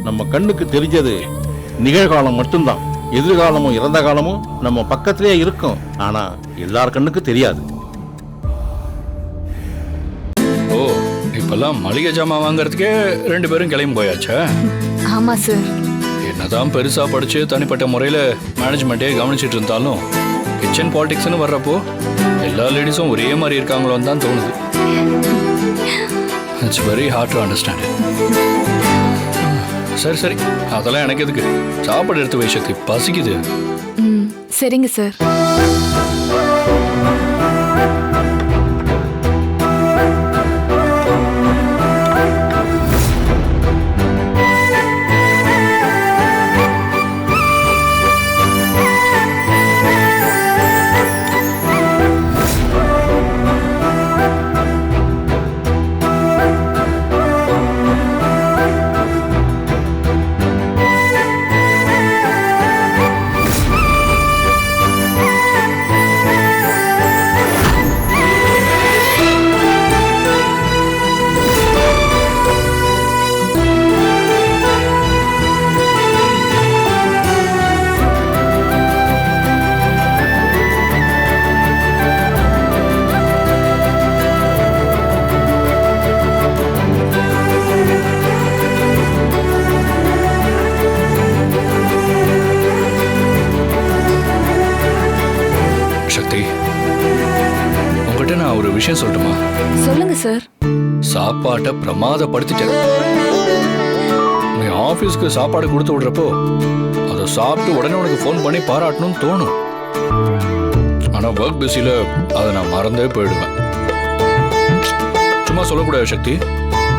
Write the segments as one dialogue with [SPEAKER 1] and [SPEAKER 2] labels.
[SPEAKER 1] நம்ம கண்ணுக்கு தெரிஞ்சது நிகழ்காலம் மட்டும்தான். எதிர்காலமும் இறந்த காலமும் நம்ம பக்கத்திலே இருக்கும். ஆனா எல்லார் கண்ணுக்கு தெரியாது.
[SPEAKER 2] ஓ, இப்பெல்லாம் மளிகை ஜாமான் வாங்குறதுக்கே 2 பேரும் கிளம்பி போயாச்சா?
[SPEAKER 3] ஆமா சார்.
[SPEAKER 2] என்னதான் பெருசா படிச்சு தனிப்பட்ட முறையில மேனேஜ்மெண்ட்டே கவனிச்சிட்டு இருந்தாலும் கிச்சன் பாலிடிக்ஸ்னு வர்றப்போ எல்லா லேடிஸும் ஒரே மாதிரி இருக்காங்களோன்னு தான் தோணுது. It's very hard to understand. சரி சரி, அதெல்லாம் எனக்கு எதுக்கு? சாப்பாடு எடுத்து வை சக்தி, பசிக்குது.
[SPEAKER 3] சரிங்க சார்.
[SPEAKER 2] நான் ஒரு விஷயம் சொல்லட்டுமா?
[SPEAKER 3] சொல்லுங்க சார்.
[SPEAKER 2] சாப்பாட்டை பிரமாதப்படுத்திட்டேன். நீ ஆபீஸ்க்கு சாப்பாடு கொடுத்து விடுறப்போ அதை சாப்பிட்டு உடனே உனக்கு ஃபோன் பண்ணி பாராட்டணும்னு தோணும். ஆனா ஒர்க் பிஸில அதை நான் மறந்தே போயிடுவேன். சும்மா சொல்லக்கூடாது சக்தி,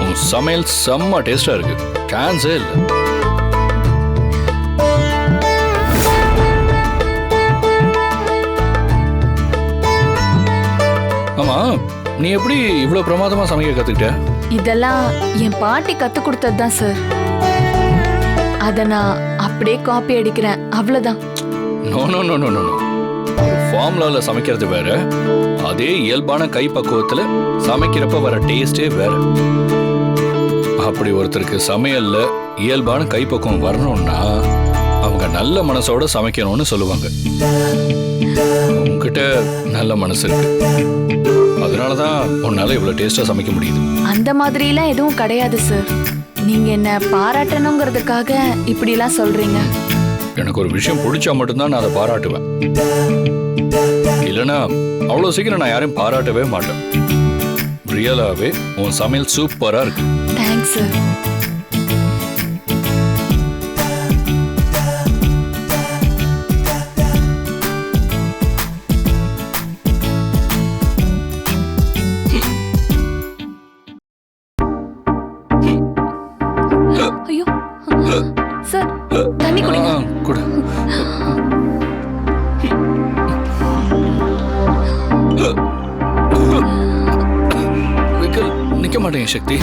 [SPEAKER 2] உன் சமையல் செம்ம டேஸ்டா இருக்கு, சான்ஸே இல்லை. ஆமா, நீ எப்படி இவ்வளவு பிரமாதமா சமைக்க கத்துக்கிட்ட?
[SPEAKER 3] இதெல்லாம் என் பாட்டி கத்து கொடுத்தது தான் சார். அத நான் அப்படியே காப்பி அடிக்கிறேன், அவ்வளவுதான்.
[SPEAKER 2] No no no no no, ஒரு ஃபார்முலால சமைக்கிறது வேற, அதே இயல்பான கை பக்குவத்துல சமைக்கிறப்ப வர டேஸ்டே வேற. அப்படி ஒருத்தருக்கு சமையல்ல இயல்பான கைப்பக்குவம் வரணும்னா அவங்க நல்ல மனசோட சமைக்கணும்னு சொல்லுவாங்க. உங்ககிட்ட நல்ல மனசு இருக்கு, அதனாலதான் உன்னால இவ்வளவு டேஸ்டா சமைக்க முடியுது.
[SPEAKER 3] அந்த மாதிரி எல்லாம் எதுவும் கிடையாது சார். நீங்க என்ன பாராட்டணுங்கிறதுக்காக இப்படி எல்லாம் சொல்றீங்க.
[SPEAKER 2] எனக்கு ஒரு விஷயம் பிடிச்சா மட்டும்தான் நான் அதை பாராட்டுவேன். இல்லைன்னா அவ்வளவு சீக்கிரம் நான் யாரையும் பாராட்டவே மாட்டேன். ரியலாவே உன் சமையல் சூப்பரா இருக்கு.
[SPEAKER 3] Thanks sir. ஐயோ சார், தண்ணி குடிங்க.
[SPEAKER 2] குடு. நிக்க மாட்டேங்க சக்தி.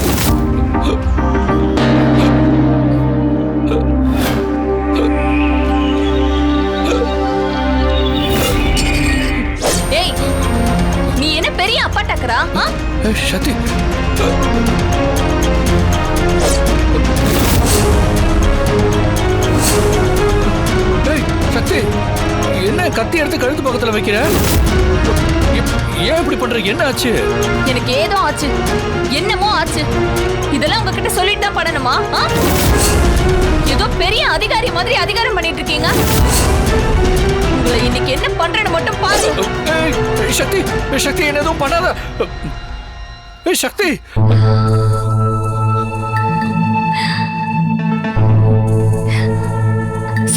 [SPEAKER 3] ஏய், நீ என்ன பெரிய அப்பா டக்கரா?
[SPEAKER 2] சக்தி, சக்தி, என்ன கத்தி எடுத்து கழுத்து பக்கத்துல வைக்கிற? ஏன் இப்படி பண்ற? என்ன ஆச்சு?
[SPEAKER 3] எனக்கு ஏதோ ஆச்சு, என்னமோ ஆச்சு. இதெல்லாம் உங்ககிட்ட சொல்லிட்டு தான் பண்ணணுமா? ஏதோ பெரிய அதிகாரி மாதிரி அதிகாரம் பண்ணிட்டு இருக்கீங்க. உங்களை இன்னைக்கு என்ன பண்றேன்னு மட்டும் பாரு.
[SPEAKER 2] சக்தி, சக்தி, என்ன எதுவும் பண்ணாத. சக்தி,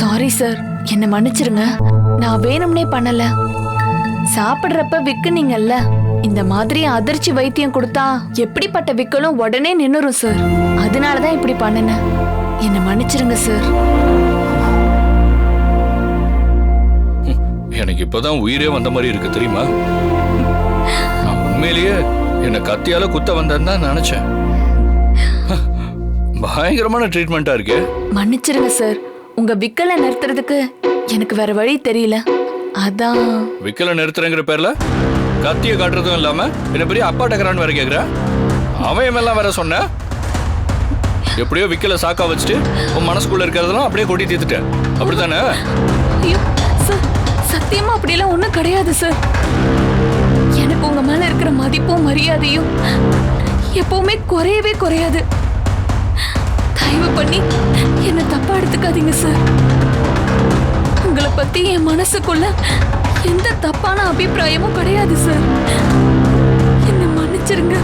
[SPEAKER 3] சாரி சார், என்ன மன்னிச்சிருங்க. நான் வேணும்னே பண்ணல. சாப்பிடுறப்ப விக்குனீங்கல்ல, இந்த மாதிரி அதிர்ச்சி வைத்தியம் கொடுத்தா எப்படிப்பட்ட விக்கலும் உடனே நின்னுரும் சார். அதனாலதான் இப்படி பண்ணுனேன். என்ன மன்னிச்சிருங்க சார்.
[SPEAKER 2] எனக்கு இப்பதான் உயிரே வந்த மாதிரி இருக்கு தெரியுமா? நான் உண்மையிலேயே என்ன கத்தியால குத்த வந்தேன்னு தான் நினைச்சேன். பயங்கரமான ட்ரீட்மெண்டா இருக்கு.
[SPEAKER 3] மன்னிச்சிருங்க சார். உங்க விக்கலை நிறுத்துறதுக்கு எனக்கு வேற வழி தெரியல, அதான்.
[SPEAKER 2] விக்கலை நிறுத்துறங்கிற பேர்ல கத்திய காட்டுறதும் இல்லாம என்ன பெரிய அப்பா டக்கரான்னு வேற கேக்குற? அவன் எல்லாம் வேற சொன்ன. எப்படியோ விக்கல சாக்கா வச்சுட்டு உன் மனசுக்குள்ள இருக்கிறதெல்லாம் அப்படியே கொட்டி தீர்த்துட்டேன் அப்படித்தானே?
[SPEAKER 3] ஐயோ சார், சத்தியமா அப்படியெல்லாம் ஒண்ணும் கிடையாது சார். எனக்கு உங்க மேல இருக்கிற மதிப்பும் மரியாதையும் எப்பவுமே குறையவே குறையாது. தயவு பண்ணி என்ன தப்பா எடுத்துக்காதீங்க சார். உங்களை பத்தி என் மனசுக்குள்ள எந்த தப்பான அபிப்பிராயமும் கிடையாது சார். என்ன மன்னிச்சிருங்க.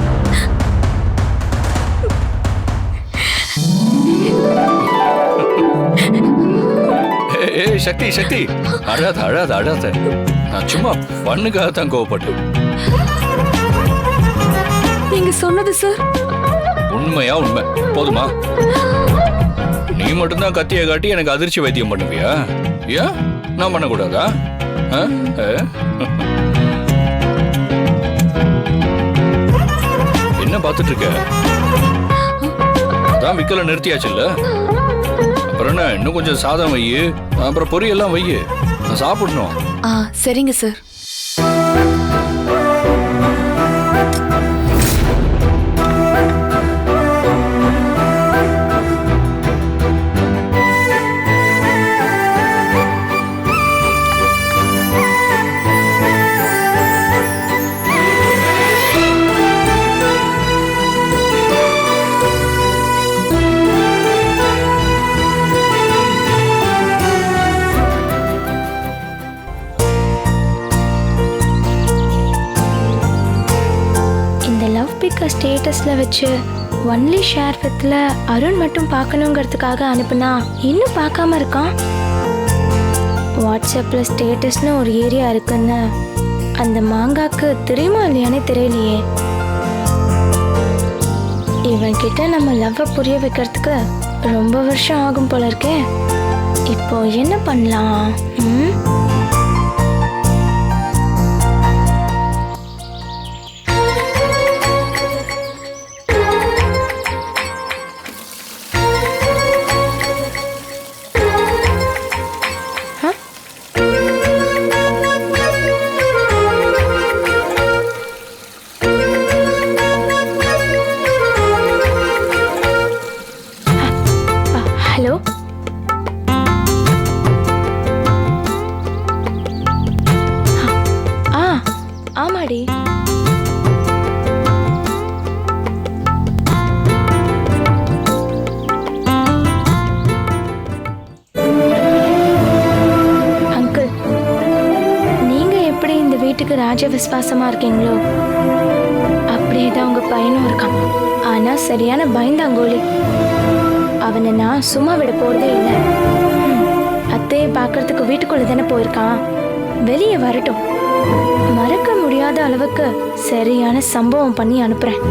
[SPEAKER 2] ஏய் சக்தி சக்தி, அழாத அழாத அழாத. நான் சும்மா பண்ணுக்காக தான் கோவப்பட்டேன்.
[SPEAKER 3] நீங்க சொன்னது சார்
[SPEAKER 2] உண்மையா உண்மை போதுமா? நீ மட்டும்தான் கத்தியை காட்டி எனக்கு அதிர்ச்சி வைத்தியம் பண்ணுவியா? ஏன் நான் பண்ணக்கூடாதா? என்ன பார்த்துட்டு இருக்க? அதான் விக்கல நிறுத்தியாச்சுல்ல, அப்புறம் என்ன இன்னும் கொஞ்சம் சாதம் வை, அப்புறம் பொரியெல்லாம் வை, நான் சாப்பிடணும்.
[SPEAKER 3] சரிங்க சார்.
[SPEAKER 4] ஸ்டேட்டஸ்ல வச்சு ஒன்லி ஷேர் வித்ல அருண் மட்டும் பார்க்கணுங்கிறதுக்காக அனுப்புனா இன்னும் பார்க்காம இருக்கான். வாட்ஸ்அப்ல ஸ்டேட்டஸ்னு ஒரு ஏரியா இருக்குன்னு அந்த மாங்காக்கு தெரியுமா இல்லையானே தெரியலையே. இவன் கிட்ட நம்ம லவ்வை புரிய வைக்கிறதுக்கு ரொம்ப வருஷம் ஆகும் போல இருக்கே. இப்போ என்ன பண்ணலாம்? ஹலோ, ஆமாடி. அங்கிள், நீங்க எப்படி இந்த வீட்டுக்கு ராஜ விசுவாசமா இருக்கீங்களோ அப்படியேதான் உங்க பையனும் இருக்கான். ஆனா சரியான பயந்தாங்கோலி. அவனை நான் சும்மா விட போறதே இல்லை. அத்தையை பார்க்கறதுக்கு வீட்டுக்குள்ள தானே போயிருக்கான், வெளியே வரட்டும். மறக்க முடியாத அளவுக்கு சரியான சம்பவம் பண்ணி அனுப்புறேன்.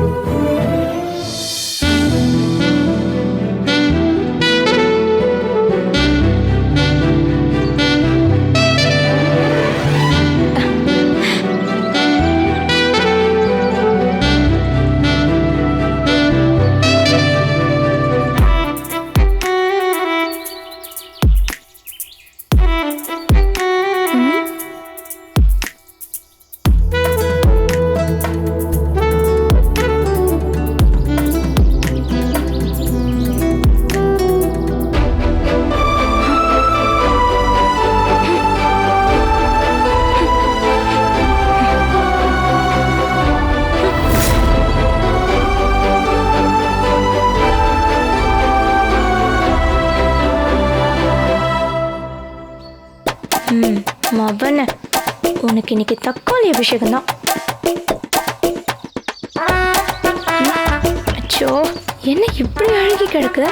[SPEAKER 4] மவன, உனக்கு இன்னைக்கு தக்காளி அபிஷேகம் தான். அச்சோ, என்ன இப்படி அழுகி கிடக்கு?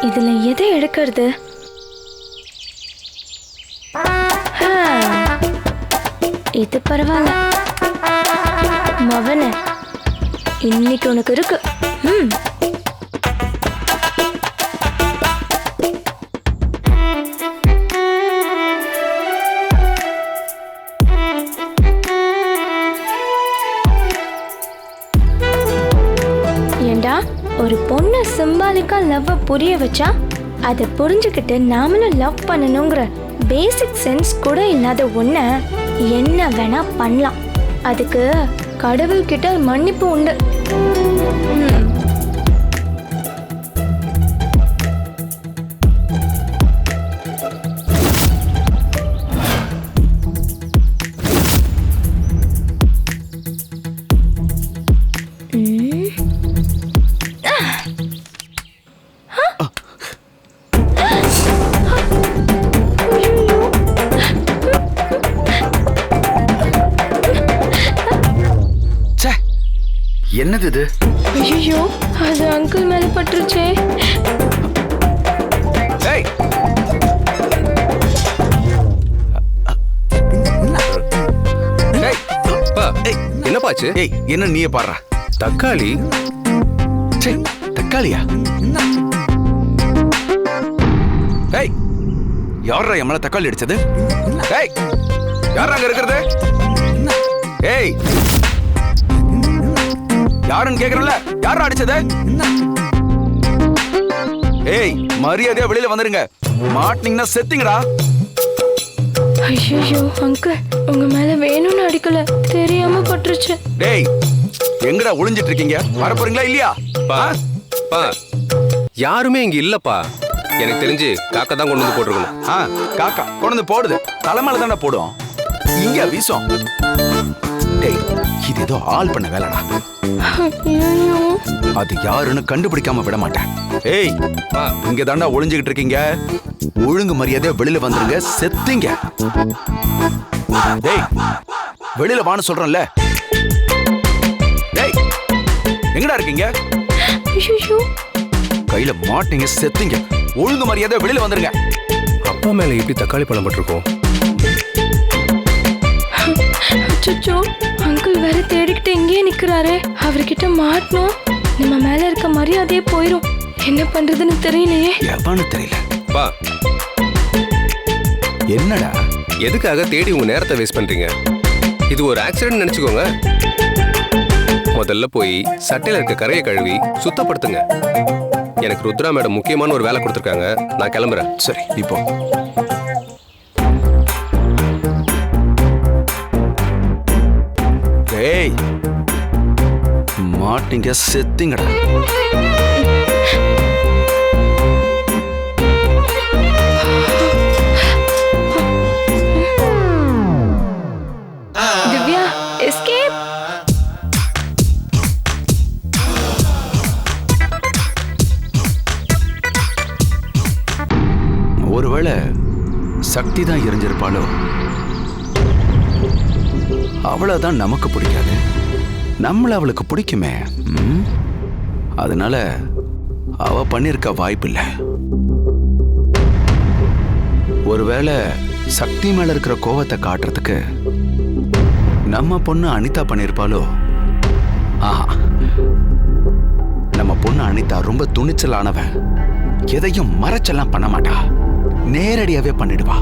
[SPEAKER 4] இதுல எதை எடுக்கிறது? இது பரவாயில்ல. மவன, இன்னைக்கு உனக்கு இருக்கு. ஒரு பொண்ணு சிம்பாலிக்கா லவ் புரிய வச்சா அதை புரிஞ்சுக்கிட்டு நாமளும் லவ் பண்ணணுங்கிற பேசிக் சென்ஸ் கூட இல்லாத ஒன்ன என்ன வேணா பண்ணலாம். அதுக்கு கடவுள்கிட்ட மன்னிப்பு உண்டு. ம்.
[SPEAKER 5] என்னது இது?
[SPEAKER 4] ஐயோ, அது அங்கிள் மேல பட்டுருச்சே.
[SPEAKER 5] ஏய்,
[SPEAKER 6] என்னப்பாச்சு?
[SPEAKER 5] ஏய், என்ன நீயே பாடுற?
[SPEAKER 6] தக்காளி
[SPEAKER 5] ச்சே, தக்காளியா? ஏய், யாரா என் மேல தக்காளி அடிச்சது? ஏய், யாரா அங்க இருக்கிறது? ஏய், யாருன்னு கேக்குறல? யாரா அடிச்சது? ஏய், மரியாதையா வெளியில வந்துருங்க. மாட்டீங்கன்னா செத்தீங்கடா.
[SPEAKER 4] ஐயோ அங்கிள், உங்க மேல வேணும்னு அடிக்கல, தெரியாம பட்டுருச்சு.
[SPEAKER 5] டேய், எங்கடா ஒளிஞ்சிட்டு இருக்கீங்க? வர போறீங்களா இல்லையா?
[SPEAKER 6] பா பா யாருமே இங்க இல்லப்பா. எனக்கு தெரிஞ்சு காக்கா தான் கொண்டு வந்து போட்டுருக்கணும்.
[SPEAKER 5] காக்கா கொண்டு வந்து போடுது. தலைமையில தானே போடும். இங்க வீசும். டேய், இது ஏதோ ஆள் பண்ண வேலைடா.
[SPEAKER 4] ஐயோ,
[SPEAKER 5] அது யாருன்னு கண்டுபிடிக்காம விட மாட்டேன். ஏய், இங்க தாண்டா ஒளிஞ்சுகிட்டு இருக்கீங்க. ஒழுங்கு மரியாதையா வெளியில வந்துருங்க, செத்தீங்க. டேய், வெளியில வான்னு சொல்றேன்ல. டேய், எங்கடா இருக்கீங்க?
[SPEAKER 4] ஐயோ,
[SPEAKER 5] கையில மாட்டீங்க, செத்தீங்க. ஒழுங்கு மரியாதையா வெளியில வந்துருங்க.
[SPEAKER 6] அப்பா மேல எப்படி தக்காளி பழம் பட்டிருக்கோம்?
[SPEAKER 4] அச்சச்சோ, அங்கிள் வேற தேடிக்கிட்டு எங்கேயே நிக்கிறாரே. அவர்கிட்ட மாட்டணும், நம்ம மேல இருக்க மரியாதையே போயிரும். என்ன பண்றதுன்னு தெரியலையே.
[SPEAKER 5] எவனு தெரியல.
[SPEAKER 6] பா
[SPEAKER 5] என்னடா?
[SPEAKER 6] எதுக்காக தேடி உங்க நேரத்தை வேஸ்ட் பண்றீங்க? இது ஒரு ஆக்சிடென்ட் நினைச்சுக்கோங்க. முதல்ல போய் சட்டையில இருக்க கரையை கழுவி சுத்தப்படுத்துங்க. எனக்கு ருத்ரா மேடம் முக்கியமான ஒரு வேலை கொடுத்துருக்காங்க. நான் கிளம்புறேன்.
[SPEAKER 5] சரி, இப்போ டேய், மாட்டீங்க, செத்தீங்கடா.
[SPEAKER 4] திவ்யா, எஸ்கேப்.
[SPEAKER 5] ஒருவேளை சக்தி தான் எரிஞ்சிருப்பாளோ? அவளைதான் நமக்கு பிடிக்காது, நம்மள அவளுக்கு பிடிக்குமே. அதனால அவ பண்ணிருக்க வாய்ப்பு இல்லை. ஒருவேளை சக்தி மேல இருக்கிற கோவத்தை காட்டுறதுக்கு நம்ம பொண்ணு அனிதா பண்ணிருப்பாளோ? ஆஹா, நம்ம பொண்ணு அனிதா ரொம்ப துணிச்சலானவ. எதையும் மறைச்செல்லாம் பண்ண மாட்டா, நேரடியாவே பண்ணிடுவா.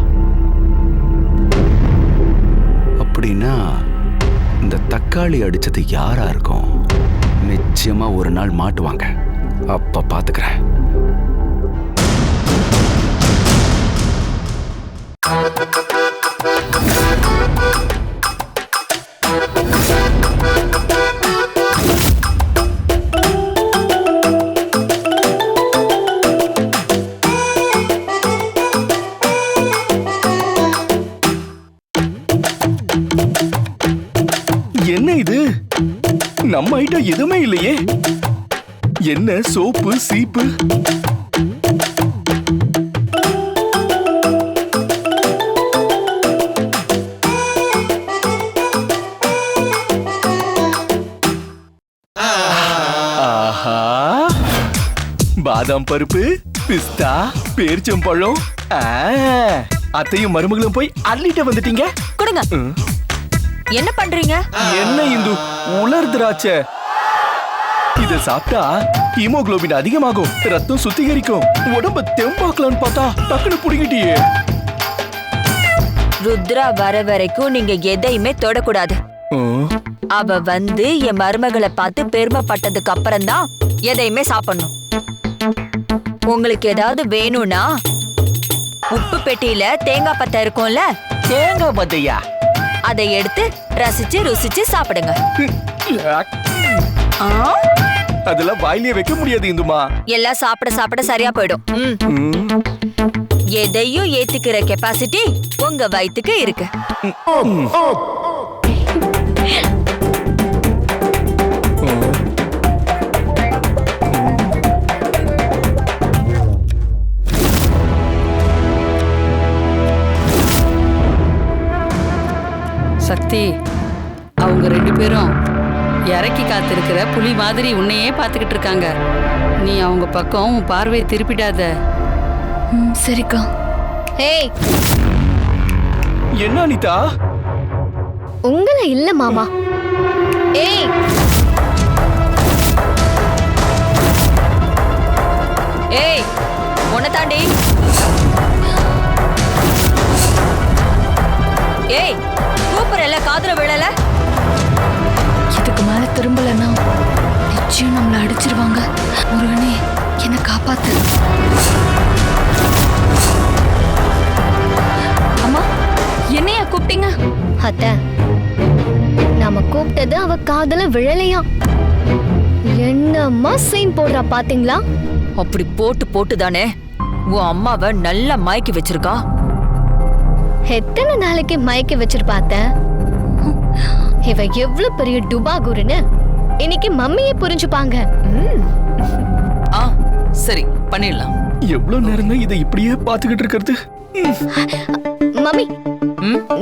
[SPEAKER 5] அப்படின்னா இந்த தக்காளி அடிச்சது யாரா இருக்கும்? நிச்சயமா ஒரு நாள் மாட்டுவாங்க. அப்ப பாத்துக்கிறேன்.
[SPEAKER 7] என்ன இது? நம்ம ஐட்டம் எதுவுமே இல்லையே. என்ன சோப்பு சீப்பு? ஆஹா, பாதாம் பருப்பு, பிஸ்தா, பேரிச்சம்பழம். அத்தையும் மருமகளும் போய் அள்ளிட்டு வந்துட்டீங்க.
[SPEAKER 8] கொடுங்க. என்ன பண்றீங்க?
[SPEAKER 7] என்ன இந்து, உலர் திராட்சை. இத சாப்பிட்டா ஹீமோகுளோபின் அதிகமாகும், ரத்தம் சுத்திகரிக்கும். உடம்ப தெம்பாக்கலான்னு பார்த்தா டக்குனு புடிங்கிட்டியே.
[SPEAKER 8] ருத்ரா வர வரைக்கும் நீங்க எதையுமே தொடக்கூடாது. அவ வந்து என் மருமகளை பார்த்து பெருமைப்பட்டதுக்கு அப்புறம் தான் எதையுமே சாப்பிடணும். உங்களுக்கு ஏதாவது வேணும்னா உப்பு பெட்டியில தேங்காய் பத்தை இருக்கும்ல.
[SPEAKER 7] தேங்காய் பத்தையா?
[SPEAKER 8] அதை எடுத்து ரசிச்சு ருசிச்சு சாப்பிடுங்க.
[SPEAKER 7] அதெல்லாம் வாயிலே வைக்க முடியாது இந்துமா.
[SPEAKER 8] எல்லாம் சாப்பிட சாப்பிட சரியா போயிடும். எதையும் ஏத்துக்கிற கெப்பாசிட்டி உங்க வயித்துக்கு இருக்கு.
[SPEAKER 9] சக்தி, அவங்க 2 பேரும் இறக்கி காத்திருக்கிற புலி மாதிரி உன்னையே பார்த்துக்கிட்டு இருக்காங்க. நீ அவங்க பக்கம் உன் பார்வையை திருப்பிடாத.
[SPEAKER 3] சரிக்கா.
[SPEAKER 4] ஏய்,
[SPEAKER 7] என்ன அனிதா?
[SPEAKER 4] உங்களை இல்ல மாமா. ஏய்,
[SPEAKER 8] ஏய், உன்னை தாண்டி. ஏய், கூப்பிடல, காதுல விழல.
[SPEAKER 3] இதுக்கு மேல திரும்பலன்னா நிச்சயம் நம்மள அடிச்சிருவாங்க. முருகனே, என்ன காப்பாத்து. அம்மா, என்னையா கூப்பிட்டீங்க?
[SPEAKER 4] அத்தை, நாம கூப்பிட்டது அவ காதுல விழலையா? என்னம்மா சீன் போடுறா பாத்தீங்களா?
[SPEAKER 8] அப்படி போட்டு போட்டு தானே உன் அம்மாவை நல்லா மயக்கி வச்சிருக்கா.
[SPEAKER 4] எத்தனை நாளைக்கு மயக்கி வச்சிருப்பாத்த? இவ எவ்வளவு பெரிய டுபாகுருன்னு இன்னைக்கு மம்மியே புரிஞ்சுப்பாங்க.
[SPEAKER 9] சரி, பண்ணிடலாம்.
[SPEAKER 7] எவ்வளவு நேரம் தான் இதை இப்படியே பாத்துக்கிட்டு இருக்கிறது?
[SPEAKER 4] மம்மி,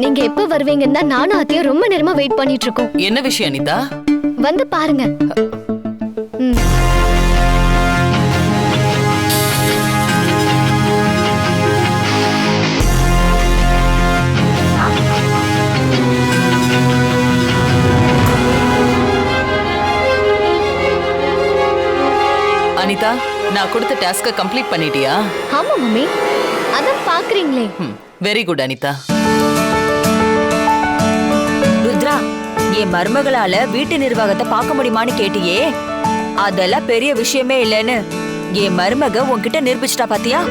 [SPEAKER 4] நீங்க எப்ப வருவீங்கன்னு தான் நானும் அத்தையும் ரொம்ப நேரமா வெயிட் பண்ணிட்டு இருக்கோம்.
[SPEAKER 9] என்ன விஷயம் அனிதா?
[SPEAKER 4] வந்து பாருங்க.
[SPEAKER 9] அனிதா, நான் கொடுத்த டாஸ்கை கம்ப்ளீட் பண்ணிட்டியா?
[SPEAKER 4] ஆமா மம்மி, அதான் பாக்குறீங்களே.
[SPEAKER 9] Very good Anitha.
[SPEAKER 8] ருத்ரா, என் மருமகளால வீட்டு நிர்வாகத்தை பார்க்க முடியுமான்னு கேட்டியே, அதெல்லாம் பெரிய விஷயமே இல்லைன்னு என் மருமக உன்கிட்ட நிரூபிச்சிட்டா பாத்தியா?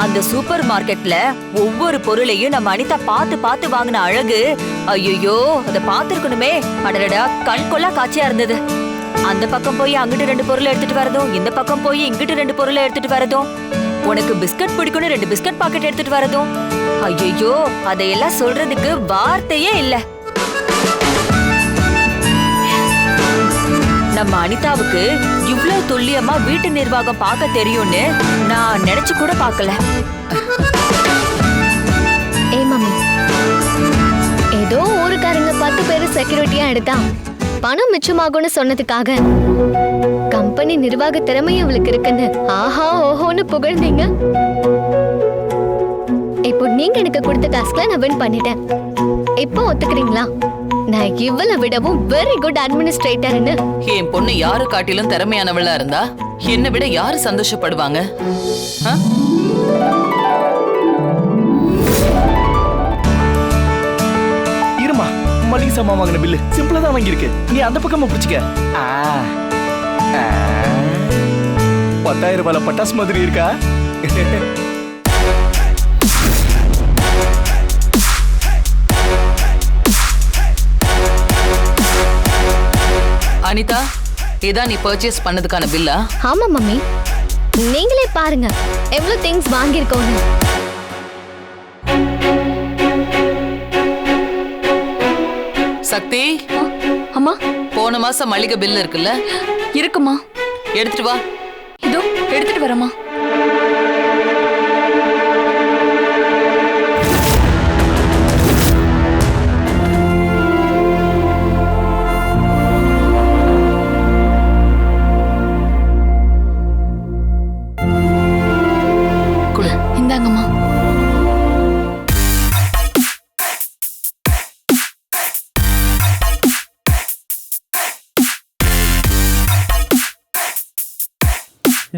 [SPEAKER 8] அந்த சூப்பர் மார்க்கெட்ல ஒவ்வொரு பொருளையும் நம்ம அனிதா பார்த்து பார்த்து வாங்கின அழகு, ஐயோ அதை பார்த்திருக்கணுமே. அடடா, கண் கொள்ளா காட்சியா இருந்தது. அந்த பக்கம் போய் அங்கிட்டு 2 பொருளை எடுத்துட்டு வரதும், இந்த பக்கம் போய் இங்கிட்டு 2 பொருளை எடுத்துட்டு வரதும், உனக்கு பிஸ்கட் பிடிக்கும்னு 2 பிஸ்கட் பாக்கெட் எடுத்துட்டு வரதும், ஐயோ அதையெல்லாம் சொல்றதுக்கு வார்த்தையே இல்ல. நம்ம அனிதாவுக்கு இவ்வளவு துல்லியமா வீட்டு நிர்வாகம் பார்க்க தெரியும்னு நான் நினைச்சு கூட பார்க்கல.
[SPEAKER 4] ஏ மம்மி, ஏதோ ஊருக்காரங்க 10 பேரு செக்யூரிட்டியா எடுத்தா பணம் மிச்சமாகும்னு சொன்னதுக்காக கம்பெனி நிர்வாக திறமையும் அவளுக்கு இருக்குன்னு ஆஹா ஓஹோன்னு புகழ்ந்தீங்க. இப்போ நீங்க எனக்கு கொடுத்த டாஸ்க்ல நான் வின் பண்ணிட்டேன். இப்போ ஒத்துக்கிறீங்களா? நான் இவளை விடவும் வெரி குட் அட்மினிஸ்ட்ரேட்டர்னு.
[SPEAKER 9] என் பொண்ணு யாரு காட்டிலும் திறமையானவளா இருந்தா என்னை விட யாரு சந்தோஷப்படுவாங்க?
[SPEAKER 7] இருமா, மளிகை சாமான் வாங்கின பில்லு சிம்பிளா தான் வாங்கியிருக்கு. நீ அந்த பக்கமா பிடிச்சிக்க. 10,000 ரூபாய் பட்டாசு மாதிரி இருக்கா?
[SPEAKER 9] அனிதா, இதான் நீ பர்ச்சேஸ் பண்ணதுக்கான பில்லா?
[SPEAKER 4] ஆமா மம்மி, நீங்களே பாருங்க எவ்வளவு திங்ஸ் வாங்கியிருக்கோன்னு.
[SPEAKER 9] சக்தி,
[SPEAKER 3] அம்மா,
[SPEAKER 9] போன மாசம் மளிகை பில் இருக்குல்ல?
[SPEAKER 3] இருக்குமா?
[SPEAKER 9] எடுத்துட்டு வா.
[SPEAKER 3] இதோ எடுத்துட்டு வரமா. இந்தாங்கம்மா.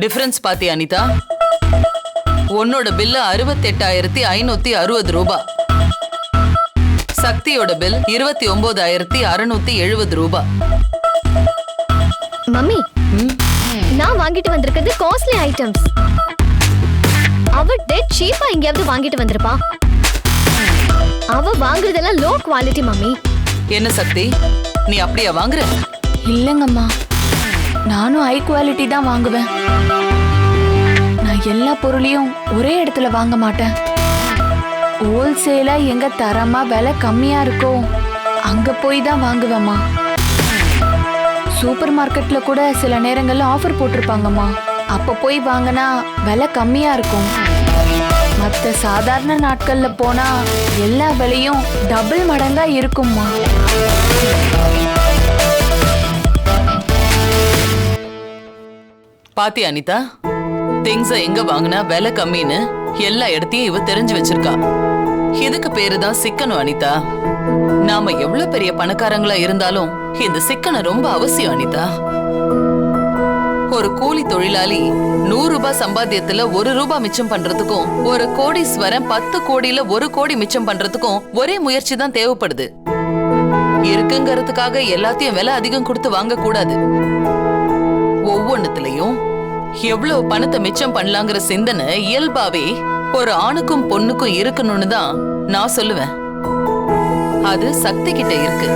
[SPEAKER 9] டிஃபரன்ஸ் பாத்தி அனிதா? உன்னோட பில்லு 68,560 ரூபாய். சக்தியோட பில் 29,670 ரூபாய்.
[SPEAKER 4] மம்மி, நான் வாங்கிட்டு வந்திருக்கிறது காஸ்ட்லி ஐட்டம்ஸ். அவ டெட் சீப்பா எங்கேயாவது வாங்கிட்டு வந்திருப்பா. அவ வாங்குறதெல்லாம் லோ குவாலிட்டி மம்மி.
[SPEAKER 9] என்ன சக்தி, நீ அப்படியா வாங்குற?
[SPEAKER 3] இல்லைங்கம்மா, நானும் ஹை குவாலிட்டி தான் வாங்குவேன். நான் எல்லா பொருளையும் ஒரே இடத்துல வாங்க மாட்டேன். ஹோல்சேலா எங்க தரமா விலை கம்மியா இருக்கோ அங்க போய் தான் வாங்குவேம்மா. சூப்பர் மார்க்கெட்ல கூட சில நேரங்கள்ல ஆஃபர் போட்டிருப்பாங்கம்மா. அப்ப போய் வாங்கினா விலை கம்மியா இருக்கும். மற்ற சாதாரண நாட்கள்ல போனா எல்லா விலையும் டபுள் மடங்கா இருக்கும்மா.
[SPEAKER 9] பாத்தி அனிதா, திங்ஸ எங்க வாங்கினா விலை கம்மின்னு எல்லா இடத்தையும் இவ தெரிஞ்சு வச்சிருக்கா. இதுக்கு பேரு தான் சிக்கனம் அனிதா. நாம எவ்வளவு பெரிய பணக்காரங்களா இருந்தாலும் இந்த சிக்கனம் ரொம்ப அவசியம் அனிதா. ஒரு கூலி தொழிலாளி 100 ரூபாய் சம்பாத்தியத்துல 1 ரூபாய் மிச்சம் பண்றதுக்கும், ஒரு கோடீஸ்வரன் 10 கோடியில 1 கோடி மிச்சம் பண்றதுக்கும் ஒரே முயற்சி தான் தேவைப்படுது. இருக்குங்கிறதுக்காக எல்லாத்தையும் விலை அதிகம் கொடுத்து வாங்க கூடாது. ஒவ்வொன்னுலயும் எவ்வளவு பணத்தை மிச்சம் பண்ணலாங்கிற சிந்தனை இயல்பாவே ஒரு ஆணுக்கும் பொண்ணுக்கும் இருக்கணும்னு தான் நான் சொல்லுவேன். அது சக்தி கிட்ட இருக்கு.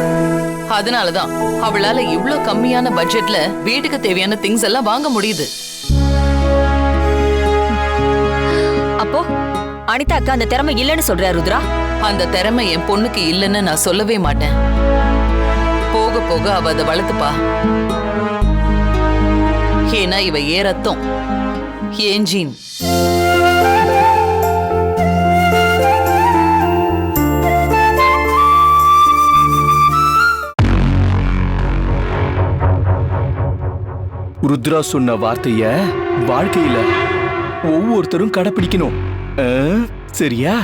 [SPEAKER 9] அதனாலதான் அவளால இவ்ளோ கம்மியான பட்ஜெட்ல வீட்டுக்கு தேவையான திங்ஸ் எல்லாம் வாங்க முடியுது.
[SPEAKER 8] அப்போ அனிதா அக்கா அந்த திறமை இல்லைன்னு சொல்றா ருத்ரா?
[SPEAKER 9] அந்த திறமை என் பொண்ணுக்கு இல்லைன்னு நான் சொல்லவே மாட்டேன். போக போக அவ அதை வளர்த்துப்பா. ஏன்னா இவ ஏறத்தம் ஏன் ஜீன்.
[SPEAKER 7] ருத்ரா சொன்ன வார்த்தைய வாழ்க்கையில ஒவ்வொருத்தரும் கடைபிடிக்கணும். சரியா?